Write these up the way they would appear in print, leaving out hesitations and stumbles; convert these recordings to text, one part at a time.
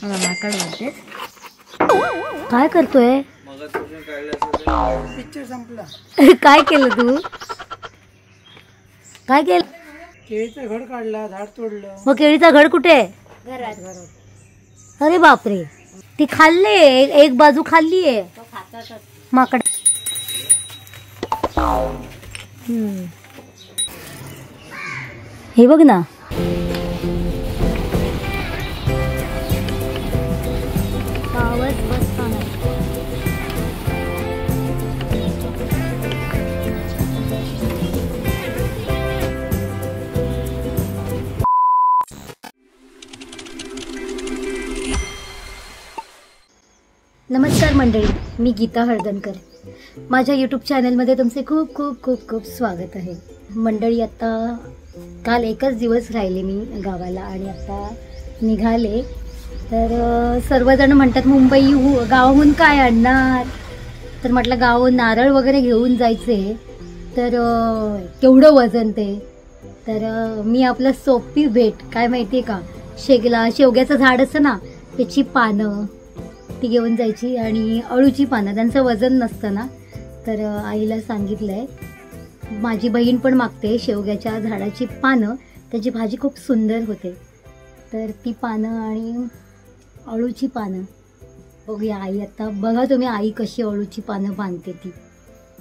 माकड बोलते. काय करतोय? पिक्चर संपला. काय केलं तू? काय केलं? केळीचं घड काढला, झाड तोडलं. मग केळीचा घड कुठे? घरात. अरे बापरे, ती खाल्ले, एक बाजू खाल्लीये माकड. हे बघ ना, पावस बसता नाही. नमस्कार मंडळी, मी गीता हळदणकर. माझ्या यूट्यूब चॅनलमध्ये तुमचे खूप खूप खूप खूप स्वागत आहे. मंडळी, आता काल एकच दिवस राहिले मी गावाला आणि आता निघाले. तर सर्वजण म्हणतात मुंबई गावाहून काय आणणार, तर म्हटलं गावाहून नारळ वगैरे घेऊन जायचे. तर केवढं वजन ते. तर मी आपलं सोपी भेट काय माहिती आहे का, शेवग्याचं झाड असतं ना, त्याची पानं ती घेऊन जायची आणि अळूची पानं, त्यांचं वजन नसतं ना. तर आईला सांगितलंय, माझी बहीण पण मागते शेवग्याच्या झाडाची पानं, त्याची भाजी खूप सुंदर होते. तर ती पानं आणि अळूची पानं बघूया. आई आता बघा तुम्ही, आई कशी अळूची पानं बांधते ती.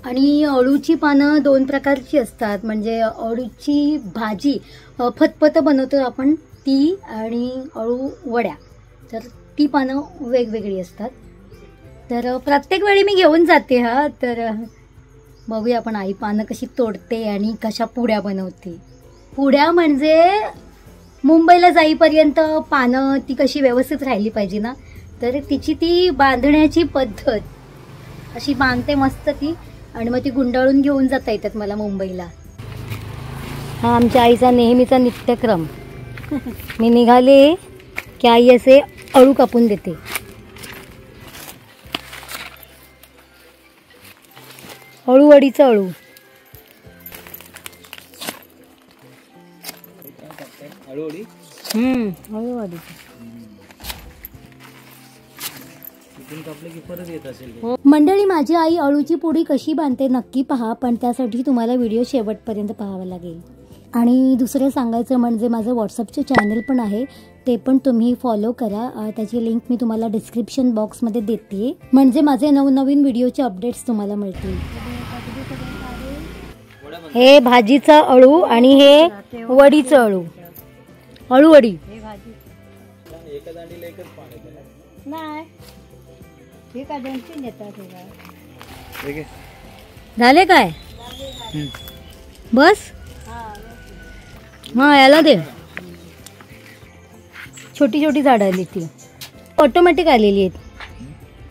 आणि अळूची पानं दोन प्रकारची असतात, म्हणजे अळूची भाजी फतफत बनवतो आपण ती, आणि अळू वड्या, तर ती पानं वेगवेगळी असतात. तर प्रत्येक वेळी मी घेऊन जाते. तर बघूया आपण आई पानं कशी तोडते आणि कशा पुड्या बनवते. पुड्या म्हणजे मुंबईला जाईपर्यंत पानं ती कशी व्यवस्थित राहिली पाहिजे ना, तर तिची ती बांधण्याची पद्धत अशी बांधते मस्त ती, आणि मग ती गुंडाळून घेऊन जाता येतात मला मुंबईला. हा आमच्या आईचा नेहमीचा नित्यक्रम. मी निघाले की आई असे अळू कापून देते. अळूवडीचं अळू. अळूवडी मंडळी, माझी आई अळूची पुडी कशी बांधते नक्की पहा, पण त्यासाठी तुम्हाला व्हिडिओ शेवटपर्यंत पाहावा लागेल. आणि दुसरं सांगायचं म्हणजे माझं व्हॉट्सअपचे चॅनल पण आहे, ते पण तुम्ही फॉलो करा. त्याची लिंक मी तुम्हाला डिस्क्रिप्शन बॉक्समध्ये देते, म्हणजे माझे नवनवीन व्हिडिओचे अपडेट्स तुम्हाला मिळतील. हे भाजीचा अळू आणि हे वडीचं अळू, अळूवडी. झाले काय बस? हा, याला दे. छोटी छोटी झाडं आली, ती ऑटोमॅटिक आलेली आहेत.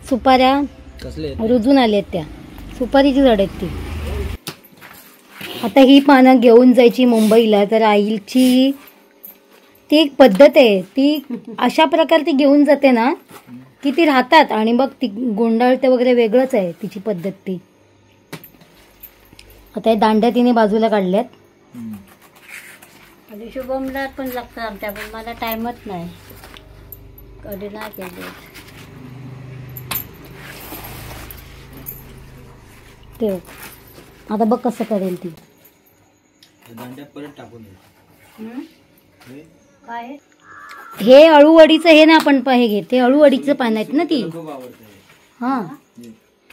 सुपाऱ्या रुजून आल्या आहेत, त्या सुपारीची झाड आहेत ती. आता ही पानं घेऊन जायची मुंबईला, तर आईची ती एक पद्धत आहे. ती अशा प्रकारे ती घेऊन जाते ना की ती राहतात, आणि मग ती गोंडाळते वगैरे, वेगळंच आहे तिची पद्धत ती. आता या दांड्या तिने बाजूला काढल्यात. आणि शुभमला पण लागतं आमच्या, पण मला टाइमच नाही, कधी नाही केले ते. आता बघ कसं करेल ती. काय हे अळूवडीचं हे ना, आपण हे घेते अळूवडीचं पान आहेत ना ती. हा,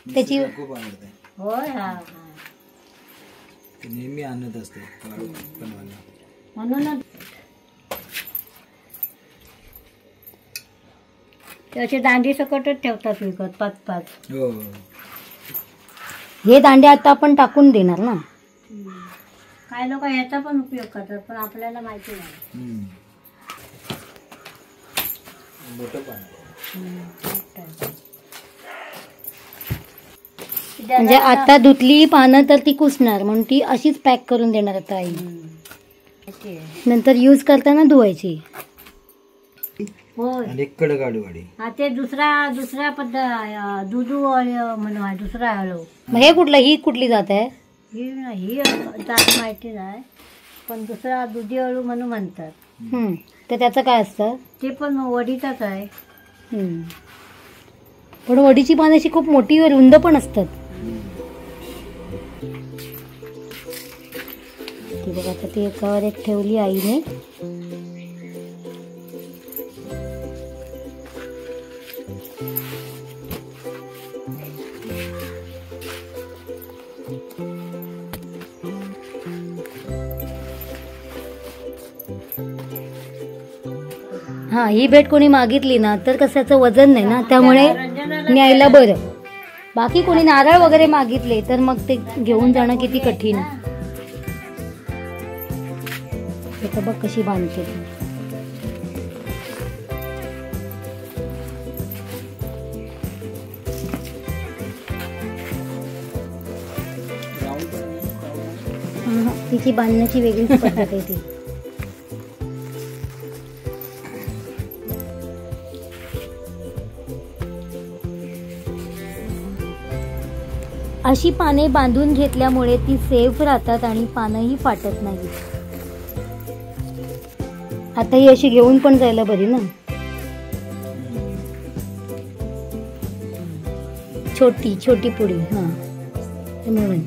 त्याची होय. हा, नेहमी आणत असते म्हणून त्याचे दांडे सकटच ठेवतात विकत 5-5. हे दांडे आता आपण टाकून देणार ना. काय लोक ह्याचा पण उपयोग करतात, पण आपल्याला माहिती नाही. म्हणजे आता धुतली पानं तर ती कुसणार, म्हणून ती अशीच पॅक करून देणार आता आई. नंतर यूज करताना धुवायची. आणि कडक अळूवडी. हा, ते दुसऱ्या पद्धत दुधू म्हणून दुसरा अळू. मग हे कुठलं, ही कुठली जात आहे? ही जात माहिती नाही, पण दुसरा दुधी अळू म्हणून म्हणतात. तर त्याचं काय असतं? ते पण वडीचाच आहे. पण वडीची पानं अशी खूप मोठी व रुंद पण असतात. ती बघ आता ती एकावर एक ठेवली आईने. हा, ही भेट कोणी मागितली ना तर कशाचं वजन नाही ना, त्यामुळे न्यायला बरं. बाकी कोणी नारळ वगैरे मागितले तर मग ते घेऊन जाणं किती कठीण. हे बघ कशी बांधते. तिची बांधण्याची वेगळीच पद्धत आहे ती. अशी पाने बांधून घेतल्यामुळे ती सेफ राहतात आणि पानंही फाटत नाही. आता ही अशी घेऊन पण जायला बरी ना. छोटी छोटी पुडी. हा, म्हणून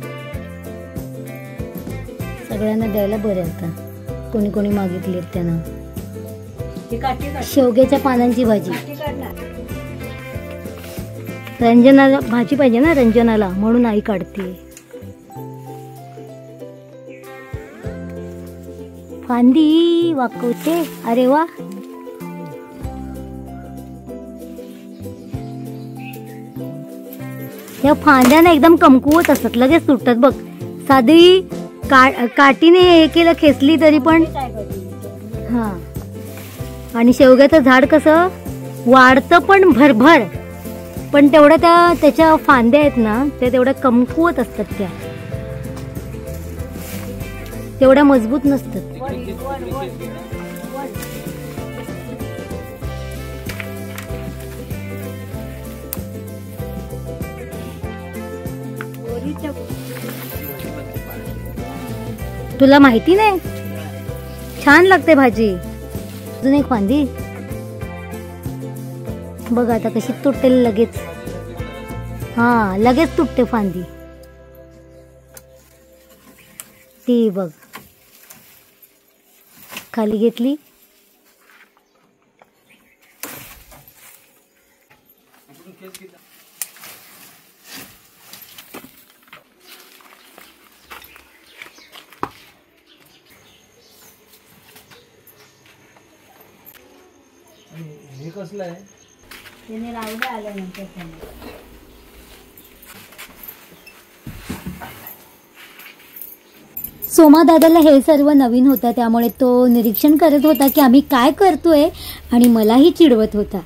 सगळ्यांना द्यायला बरं. आता कोणी कोणी मागितली त्यांना. शेवग्याच्या पानांची भाजी. रंजनाला भाजी पाहिजे ना, रंजनाला, म्हणून आई काढते. फांदी वाकवते. अरे वा. या फांद्या ना एकदम कमकुवत असतात, लगेच तुटतात बघ. साधी काठीने हे केलं, खेचली तरी पण. हा, आणि शेवग्याचं झाड कसं वाढतं पण भरभर, पण तेवढ्या त्याच्या फांद्या आहेत ना, त्या तेवढ्या कमकुवत असतात, त्या तेवढ्या मजबूत नसतात. तुला माहिती नाही? छान लागते भाजी. अजून एक फांदी बघ आता कशी तुटेल लगेच. हा, लगेच तुटते फांदी ती बघ. खाली घेतली. हे कसलं आहे? त्याने रावडे आल्यानंतर सोमा दादाला हे सर्व नवीन होतं, त्यामुळे तो निरीक्षण करत होता की आम्ही काय करतोय आणि मलाही चिडवत होता.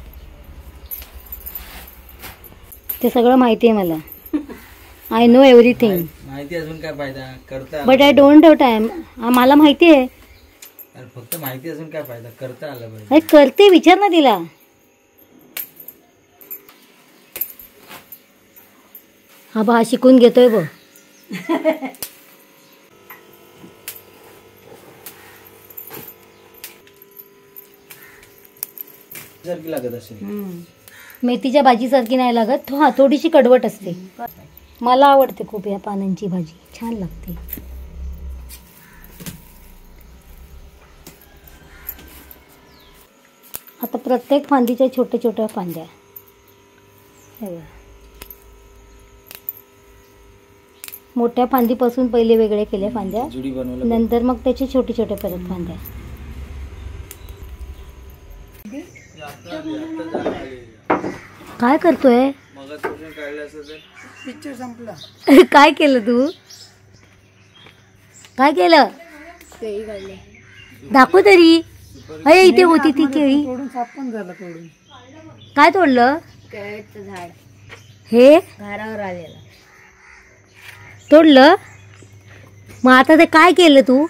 ते सगळं माहिती आहे मला. I know everything. माहिती असून काय फायदा, करता but I don't have time. मला माहिती आहे. फक्त माहिती असून काय फायदा, करता आलं पाहिजे. अरे करते, विचार ना तिला. हा बा, शिकून घेतोय बघ. सारखी लागत असेल. मेथीच्या भाजी सारखी नाही लागत. हा, थोडीशी कडवट असते. मला आवडते खूप या पानांची भाजी, छान लागते. आता प्रत्येक फांदीच्या छोट्या छोट्या फांद्या. मोठ्या फांदीपासून पहिले वेगळे केले फांद्या, नंतर मग त्याचे छोटे छोटे परत फांद्या. काय करतोय? पिक्चर संपला. काय केलं तू? काय केलं? दाखव तरी. अरे इथे होती ती केळी. तोडून साप पण झाला. तोडून काय तोडलं? केळीचं झाड हे घरावर आलेलं तोडलं. मग आता ते काय केलं तू?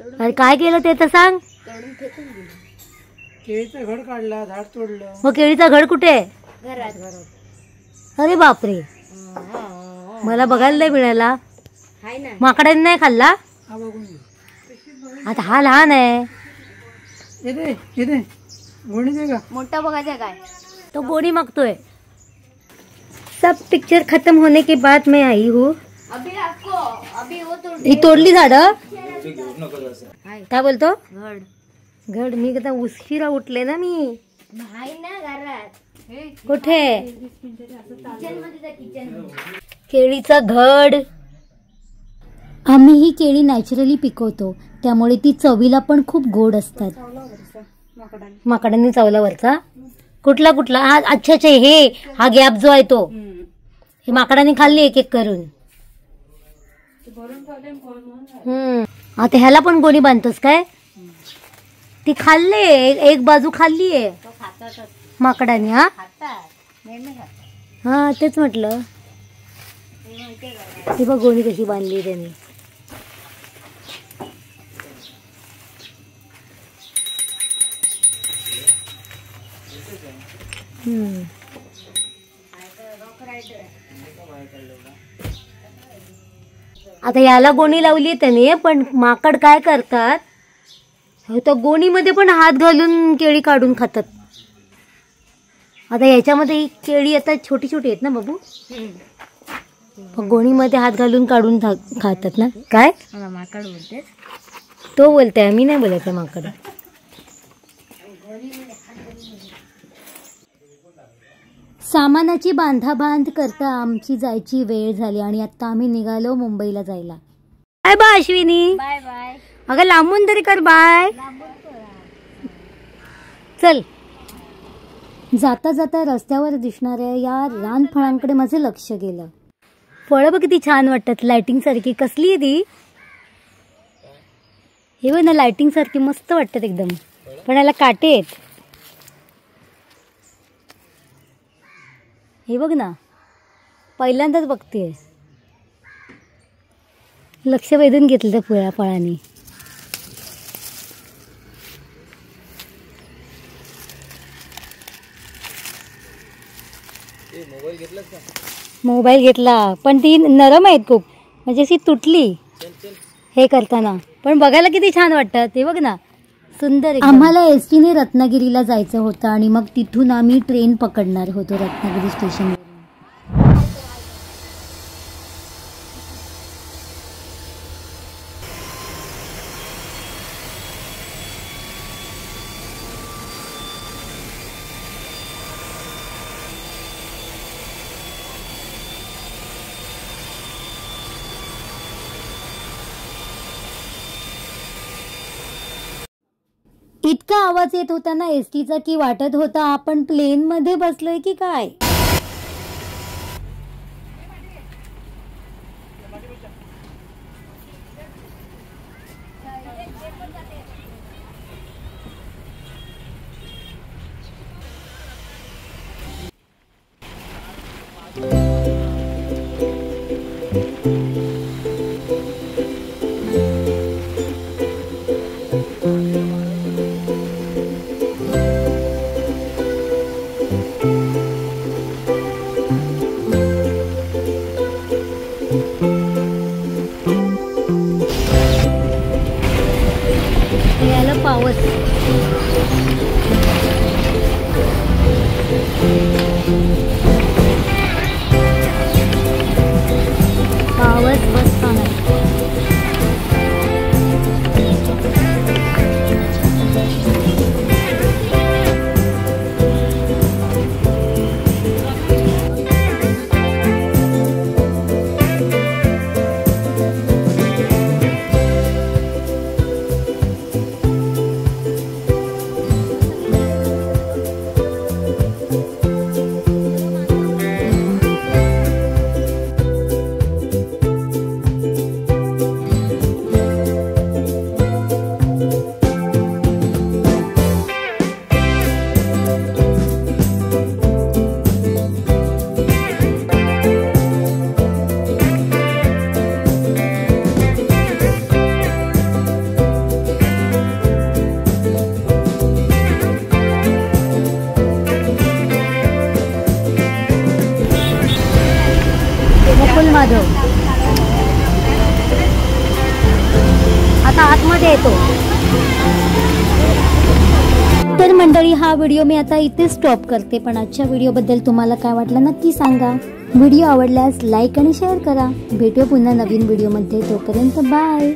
अरे काय केलं ते तर सांग. तोडून फेकून दिलं. केळीचं घड काढला, झाड तोडलं. मग केळीचा घड कुठे? घरात. अरे बापरे, मला बघायला नाही मिळाला. हाय ना. माकडाने नाही खाल्ला? हा बघून घे. आता हा लहान आहे. येते येते मोठा बघायचा काय? तो गोणी मागतोय. सब पिक्चर खत्म होने के बाद मैं आई हूँ. अभी आपको अभी वो तो ही तोडली झाडं. ते घेऊ नको तसं. काय बोलतो? घड घड मी कदा उशिरा उठले ना मी. नाही ना घरात. कुठे? किचन मध्ये जा किचन. केळीचा घड. आम्ही ही केळी नॅचरली पिकवतो त्यामुळे ती चवीला पण खूप गोड असतात. माकडांनी चावला वरचा. कुठला कुठला? हा अच्छा अच्छा हे हा गॅप जो आहे तो हे माकडांनी खाल्ली एक एक करून. आता ह्याला पण गोणी बांधतोस काय? ती खाल्ले एक बाजू खाल्लीये माकडांनी. हा हा तेच म्हटलं. ती बघ गोणी कशी बांधली त्यांनी. आता याला गोणी लावली त्याने पण माकड काय करतात तर गोणीमध्ये पण हात घालून केळी काढून खातात. आता याच्यामध्ये केळी आता छोटी छोटी आहेत ना बाबू. गोणीमध्ये हात घालून काढून खातात ना. काय माकड बोलते तो बोलते मी नाही बोलायचं माकड. सामानाची बांधाबांध करता आमची जायची वेळ झाली आणि आता आम्ही निघालो मुंबईला जायला. Bye bye Ashwini. Bye bye. अगं लांबून तरी कर बाय. चल. जाता जाता रस्त्यावर दिसणाऱ्या या रानफळांकडे माझं लक्ष गेलं. फळं बघ किती छान वाटतात लाइटिंग सारखी. कसली आहे ती? हे बघ ना लाइटिंग सारखी मस्त वाटतात एकदम पण याला काटे आहेत. हे बघ ना पहिल्यांदाच बघते. लक्ष वेधून घेतलं त्या फळांनी. मोबाईल घेतला पण ती नरम आहेत खूप म्हणजे अशी तुटली हे करताना. पण बघायला किती छान वाटतात. ते बघ ना सुंदर. आम्हाला एसटी ने रत्नागिरीला जायचं होतं आणि मग तिथून आम्ही ट्रेन पकडणार होतो रत्नागिरी स्टेशन. इतका आवाज येत होता ना एसटीचा की वाटत होता आपण प्लेन मध्ये बसलोय की काय. याला पावस. पावस बस स्थानक. माधव आता आतमध्ये येतो. तर मंडळी, हा व्हिडिओ मी आता इथे स्टॉप करते, पण आजच्या व्हिडिओबद्दल तुम्हाला काय वाटलं नक्की सांगा. व्हिडिओ आवडल्यास लाईक आणि शेअर करा. भेटूया पुन्हा नवीन व्हिडिओमध्ये, तोपर्यंत बाय.